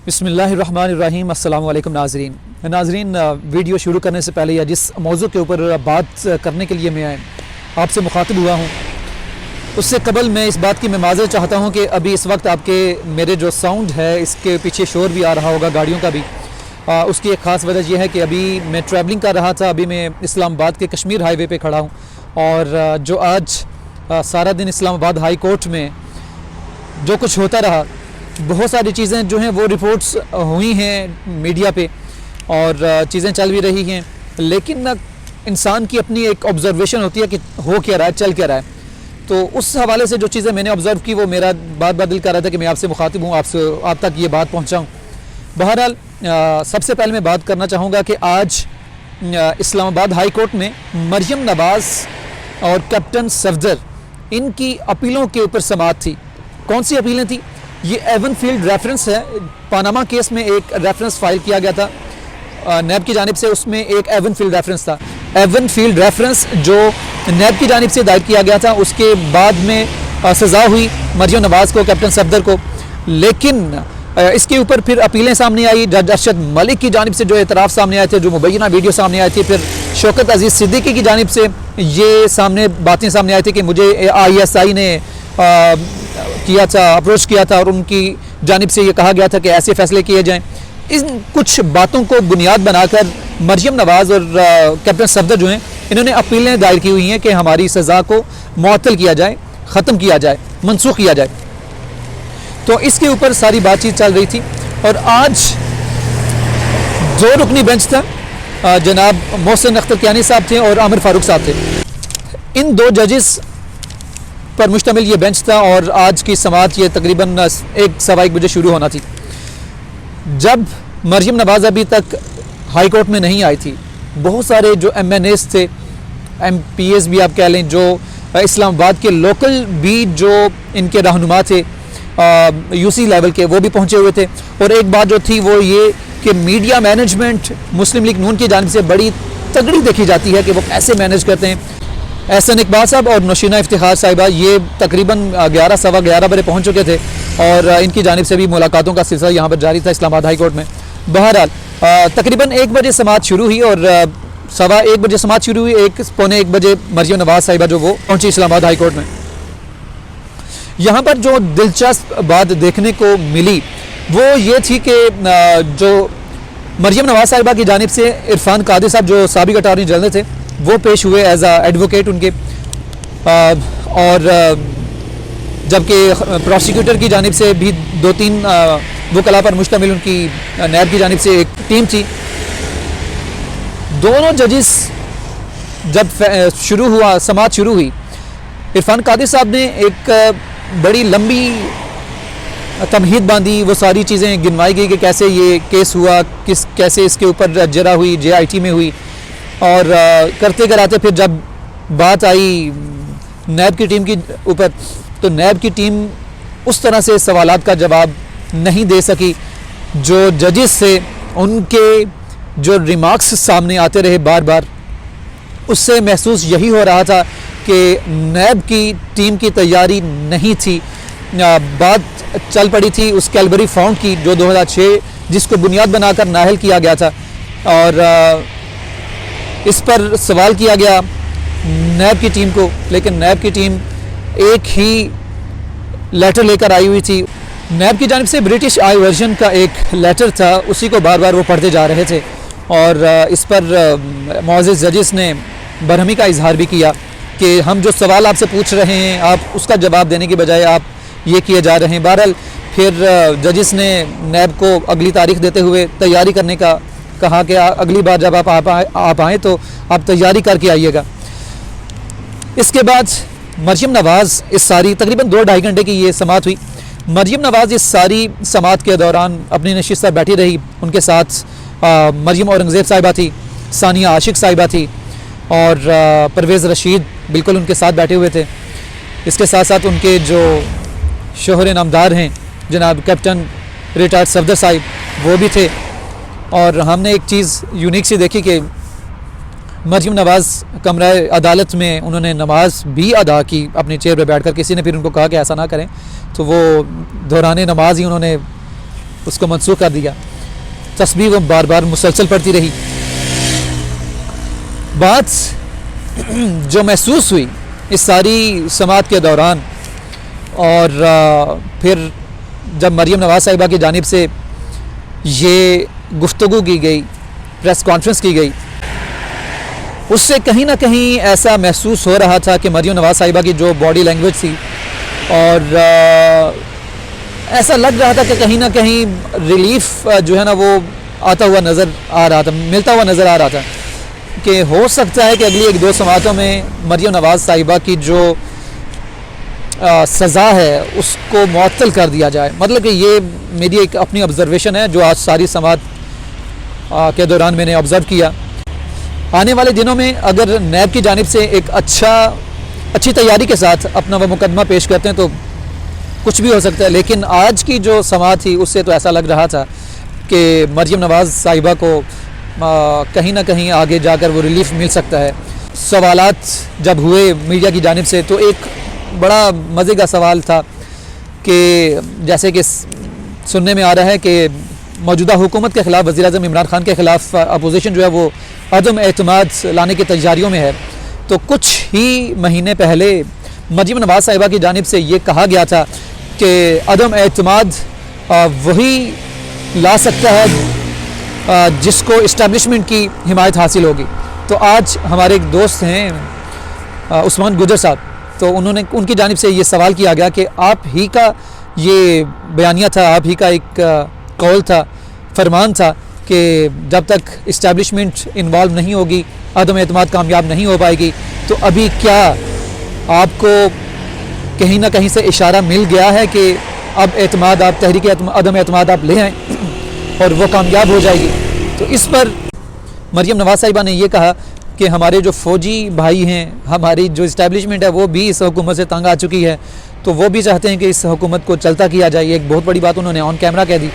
بسم اللہ الرحمن الرحیم۔ السلام علیکم ناظرین، ویڈیو شروع کرنے سے پہلے یا جس موضوع کے اوپر بات کرنے کے لیے میں آپ سے مخاطب ہوا ہوں اس سے قبل میں اس بات کی میں معذرت چاہتا ہوں کہ ابھی اس وقت آپ کے میرے جو ساؤنڈ ہے اس کے پیچھے شور بھی آ رہا ہوگا گاڑیوں کا بھی۔ اس کی ایک خاص وجہ یہ ہے کہ ابھی میں ٹریولنگ کر رہا تھا، ابھی میں اسلام آباد کے کشمیر ہائی وے پہ کھڑا ہوں، اور جو آج سارا دن اسلام آباد ہائی کورٹ میں جو کچھ ہوتا رہا، بہت ساری چیزیں جو ہیں وہ رپورٹس ہوئی ہیں میڈیا پہ اور چیزیں چل بھی رہی ہیں، لیکن انسان کی اپنی ایک آبزرویشن ہوتی ہے کہ ہو کیا رہا ہے، چل کیا رہا ہے۔ تو اس حوالے سے جو چیزیں میں نے آبزرو کی وہ میرا بار بار دل کر رہا تھا کہ میں آپ سے مخاطب ہوں، آپ تک یہ بات پہنچاؤں۔ بہرحال سب سے پہلے میں بات کرنا چاہوں گا کہ آج اسلام آباد ہائی کورٹ میں مریم نواز اور کیپٹن صفدر ان کی اپیلوں کے اوپر سماعت تھی۔ کون سی اپیلیں تھیں؟ یہ ایون فیلڈ ریفرنس ہے، پاناما کیس میں ایک ریفرنس فائل کیا گیا تھا نیب کی جانب سے، اس میں ایک ایون فیلڈ ریفرنس تھا۔ ایون فیلڈ ریفرنس جو نیب کی جانب سے دائر کیا گیا تھا، اس کے بعد میں سزا ہوئی مریم نواز کو، کیپٹن صفدر کو، لیکن اس کے اوپر پھر اپیلیں سامنے آئی۔ جج ارشد ملک کی جانب سے جو اعتراف سامنے آئے تھے، جو مبینہ ویڈیو سامنے آئے تھے، پھر شوکت عزیز صدیقی کی جانب سے یہ باتیں سامنے آئی تھی کہ مجھے ISI نے کیا تھا، اپروچ کیا تھا اور ان کی جانب سے یہ کہا گیا تھا کہ ایسے فیصلے کیے جائیں۔ ان کچھ باتوں کو بنیاد بنا کر مریم نواز اور کیپٹن صفدر جو ہیں انہوں نے اپیلیں دائر کی ہوئی ہیں کہ ہماری سزا کو معطل کیا جائے، ختم کیا جائے، منسوخ کیا جائے۔ تو اس کے اوپر ساری بات چیت چل رہی تھی، اور آج 2 رکنی بینچ تھا، جناب محسن اختر کیانی صاحب تھے اور عامر فاروق صاحب تھے۔ ان 2 ججز پر مشتمل یہ بینچ تھا، اور آج کی سماعت یہ تقریباً 1:15 بجے شروع ہونا تھی۔ جب مریم نواز ابھی تک ہائی کورٹ میں نہیں آئی تھی، بہت سارے جو MNAs تھے، MPs بھی آپ کہہ لیں، جو اسلام آباد کے لوکل بھی جو ان کے رہنما تھے UC لیول کے، وہ بھی پہنچے ہوئے تھے۔ اور ایک بات جو تھی وہ یہ کہ میڈیا مینجمنٹ مسلم لیگ نون کی جانب سے بڑی تگڑی دیکھی جاتی ہے کہ وہ کیسے مینج کرتے ہیں۔ احسن اقبال صاحب اور نوشینہ افتخار صاحبہ یہ تقریباً 11 سوا 11 بجے پہنچ چکے تھے، اور ان کی جانب سے بھی ملاقاتوں کا سلسلہ یہاں پر جاری تھا اسلام آباد ہائی کورٹ میں۔ بہرحال تقریباً 1 بجے سماعت شروع ہوئی، اور سوا 1 بجے سماعت شروع ہوئی، 1:45 بجے مریم نواز صاحبہ جو وہ پہنچی اسلام آباد ہائی کورٹ میں۔ یہاں پر جو دلچسپ بات دیکھنے کو ملی وہ یہ تھی کہ جو مریم نواز صاحبہ کی جانب سے عرفان قادری صاحب جو سابق اٹارنی جنرل تھے وہ پیش ہوئے ایز ایڈوکیٹ ان کے، اور جبکہ پروسیکیوٹر کی جانب سے بھی 2-3 وکلاء پر مشتمل ان کی نیب کی جانب سے ایک ٹیم تھی۔ دونوں ججز جب سماعت شروع ہوئی، عرفان قادری صاحب نے ایک بڑی لمبی تمہید باندھی، وہ ساری چیزیں گنوائی گئی کہ کیسے یہ کیس ہوا، کیسے اس کے اوپر جرا ہوئی، JIT میں ہوئی، اور کرتے کراتے پھر جب بات آئی نیب کی ٹیم کی اوپر تو نیب کی ٹیم اس طرح سے سوالات کا جواب نہیں دے سکی جو ججز سے ان کے جو ریمارکس سامنے آتے رہے بار بار، اس سے محسوس یہی ہو رہا تھا کہ نیب کی ٹیم کی تیاری نہیں تھی۔ بات چل پڑی تھی اس کیلبری فاؤنڈ کی جو 2006 جس کو بنیاد بنا کر نااہل کیا گیا تھا، اور اس پر سوال کیا گیا نیب کی ٹیم کو، لیکن نیب کی ٹیم ایک ہی لیٹر لے کر آئی ہوئی تھی۔ نیب کی جانب سے برٹش آئی ورژن کا ایک لیٹر تھا، اسی کو بار بار وہ پڑھتے جا رہے تھے، اور اس پر معزز ججز نے برہمی کا اظہار بھی کیا کہ ہم جو سوال آپ سے پوچھ رہے ہیں آپ اس کا جواب دینے کی بجائے آپ یہ کیے جا رہے ہیں۔ بہرحال پھر ججز نے نیب کو اگلی تاریخ دیتے ہوئے تیاری کرنے کا کہا کہ اگلی بار جب آپ آئیں تو آپ تیاری کر کے آئیے گا۔ اس کے بعد مریم نواز اس ساری تقریباً 2-2.5 گھنٹے کی یہ سماعت ہوئی۔ مریم نواز اس ساری سماعت کے دوران اپنی نشست پر بیٹھی رہی، ان کے ساتھ مریم اورنگزیب صاحبہ تھی، ثانیہ عاشق صاحبہ تھی، اور پرویز رشید بالکل ان کے ساتھ بیٹھے ہوئے تھے۔ اس کے ساتھ ساتھ ان کے جو شوہر نامدار ہیں جناب کیپٹن ریٹائرڈ صفدر صاحب وہ بھی تھے، اور ہم نے ایک چیز یونیک سی دیکھی کہ مریم نواز کمرہ عدالت میں انہوں نے نماز بھی ادا کی اپنی چیئر پہ بیٹھ کر۔ کسی نے پھر ان کو کہا کہ ایسا نہ کریں، تو وہ دوران نماز ہی انہوں نے اس کو منسوخ کر دیا. تسبیح وہ بار بار مسلسل پڑھتی رہی. بات جو محسوس ہوئی اس ساری سماعت کے دوران اور پھر جب مریم نواز صاحبہ کی جانب سے یہ گفتگو کی گئی, پریس کانفرنس کی گئی, اس سے کہیں نہ کہیں ایسا محسوس ہو رہا تھا کہ مریم نواز صاحبہ کی جو باڈی لینگویج تھی اور ایسا لگ رہا تھا کہ کہیں نہ کہیں ریلیف جو ہے نا وہ آتا ہوا نظر آ رہا تھا, ملتا ہوا نظر آ رہا تھا کہ ہو سکتا ہے کہ اگلی 1-2 سماعتوں میں مریم نواز صاحبہ کی جو سزا ہے اس کو معطل کر دیا جائے. مطلب کہ یہ میری ایک اپنی آبزرویشن ہے جو آج ساری سماعت کے دوران میں نے آبزرو کیا. آنے والے دنوں میں اگر نیب کی جانب سے ایک اچھی تیاری کے ساتھ اپنا وہ مقدمہ پیش کرتے ہیں تو کچھ بھی ہو سکتا ہے, لیکن آج کی جو سماعت تھی اس سے تو ایسا لگ رہا تھا کہ مریم نواز صاحبہ کو کہیں نہ کہیں آگے جا کر وہ ریلیف مل سکتا ہے. سوالات جب ہوئے میڈیا کی جانب سے تو ایک بڑا مزے کا سوال تھا کہ جیسے کہ سننے میں آ رہا ہے کہ موجودہ حکومت کے خلاف وزیر اعظم عمران خان کے خلاف اپوزیشن جو ہے وہ عدم اعتماد لانے کی تیاریوں میں ہے. تو کچھ ہی مہینے پہلے مریم نواز صاحبہ کی جانب سے یہ کہا گیا تھا کہ عدم اعتماد وہی لا سکتا ہے جس کو اسٹیبلشمنٹ کی حمایت حاصل ہوگی. تو آج ہمارے ایک دوست ہیں عثمان گجر صاحب, تو ان کی جانب سے یہ سوال کیا گیا کہ آپ ہی کا یہ بیانیہ تھا, آپ ہی کا ایک قول تھا, فرمان تھا کہ جب تک اسٹیبلشمنٹ انوالو نہیں ہوگی عدم اعتماد کامیاب نہیں ہو پائے گی. تو ابھی کیا آپ کو کہیں نہ کہیں سے اشارہ مل گیا ہے کہ اب اعتماد آپ تحریک عدم اعتماد آپ لے آئیں اور وہ کامیاب ہو جائے گی؟ تو اس پر مریم نواز صاحبہ نے یہ کہا کہ ہمارے جو فوجی بھائی ہیں, ہماری جو اسٹیبلشمنٹ ہے وہ بھی اس حکومت سے تنگ آ چکی ہے, تو وہ بھی چاہتے ہیں کہ اس حکومت کو چلتا کیا جائے. ایک بہت بڑی بات انہوں نے آن کیمرہ کہہ دی.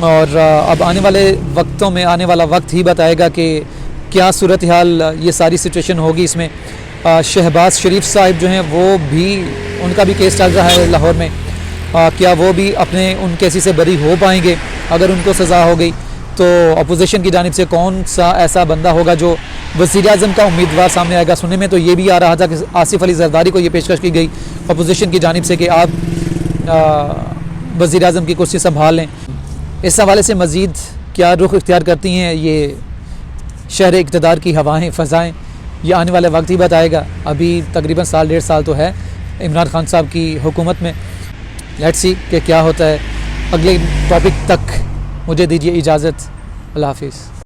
اور اب آنے والے وقتوں میں آنے والا وقت ہی بتائے گا کہ کیا صورتحال یہ ساری سچویشن ہوگی. اس میں شہباز شریف صاحب جو ہیں وہ بھی, ان کا بھی کیس چل رہا ہے لاہور میں, کیا وہ بھی اپنے ان کیسی سے بری ہو پائیں گے اگر ان کو سزا ہو گئی؟ تو اپوزیشن کی جانب سے کون سا ایسا بندہ ہوگا جو وزیر اعظم کا امیدوار سامنے آئے گا؟ سننے میں تو یہ بھی آ رہا تھا کہ آصف علی زرداری کو یہ پیشکش کی گئی اپوزیشن کی جانب سے کہ آپ وزیر اعظم کی کرسی سنبھال لیں. اس حوالے سے مزید کیا رخ اختیار کرتی ہیں یہ شہر اقتدار کی ہوائیں فضائیں, یہ آنے والے وقت ہی بتائے گا. ابھی تقریباً 1.5 سال تو ہے عمران خان صاحب کی حکومت میں. لیٹس سی کہ کیا ہوتا ہے. اگلے ٹاپک تک مجھے دیجیے اجازت. اللہ حافظ.